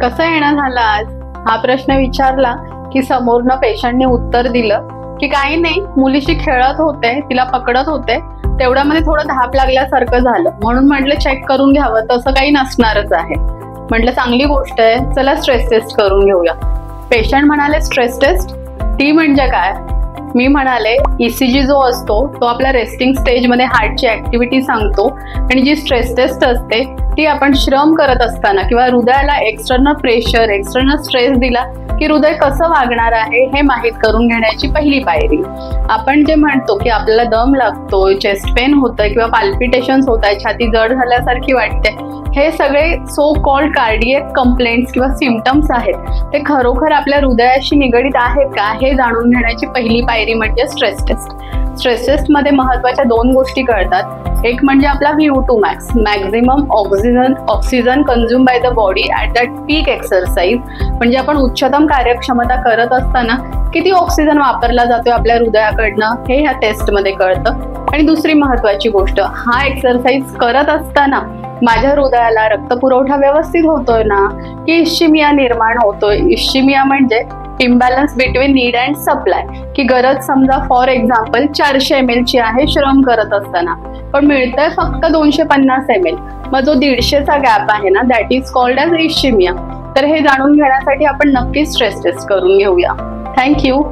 कसं येणं झालं आज, हा प्रश्न विचारला की समोरनं पेशंटने उत्तर दिलं की काही नाही, मुलीशी खेळत होते, तिला पकडत होते, तेवढ्यामध्ये थोडं धाप लागल्यासारखं झालं, म्हणून म्हटलं चेक करून घ्यावं, तसं काही नसणारच आहे. म्हटलं चांगली गोष्ट आहे, चला स्ट्रेस टेस्ट करून घेऊया. पेशंट म्हणाले स्ट्रेस टेस्ट, ती म्हणजे काय? मी म्हणाले ECG जो असतो तो आपल्या रेस्टिंग स्टेजमध्ये हार्टची ऍक्टिव्हिटी सांगतो, आणि जी स्ट्रेस टेस्ट असते ती आपण श्रम करत असताना किंवा हृदयाला एक्सटर्नल प्रेशर, एक्सटर्नल स्ट्रेस दिला की हृदय कसं वागणार आहे हे माहीत करून घेण्याची पहिली पायरी. आपण जे म्हणतो की आपल्याला दम लागतोय, चेस्ट पेन होतंय किंवा पाल्पिटेशन्स होत आहे, छाती जड झाल्यासारखी वाटते, हे सगळे सो कॉल्ड कार्डियक कंप्लेंट्स किंवा सिम्पटम्स आहेत, ते खरोखर आपल्या हृदयाशी निगडीत आहेत का हे जाणून घेण्याची पहिली पायरी म्हणजे स्ट्रेस टेस्ट. स्ट्रेस टेस्ट मध्ये महत्वाच्या दोन गोष्टी कळतात. एक म्हणजे आपला VO2 max, maximum oxygen consume by the body at that peak exercise, म्हणजे आपण उच्चतम कार्यक्षमता करत असताना किती ऑक्सिजन वापरला जातोय आपल्या हृदयाकडनं हे ह्या टेस्ट मध्ये कळतं. आणि दुसरी महत्वाची गोष्ट, हा एक्सरसाइज करत असताना माझ्या हृदयाला रक्तपुरवठा व्यवस्थित होतोय ना, की इश्चिमिया निर्माण होतोय. इश्चिमिया म्हणजे imbalance between need and supply, की गरज समजा फॉर एक्झाम्पल 400 ml ची आहे श्रम करत असताना, पण मिळतंय फक्त 250 ml, मग जो 150चा गॅप आहे ना, दॅट इज कॉल्ड ॲज इश्चिमिया. तर हे जाणून घेण्यासाठी आपण नक्कीच स्ट्रेस टेस्ट करून घेऊया. थँक्यू.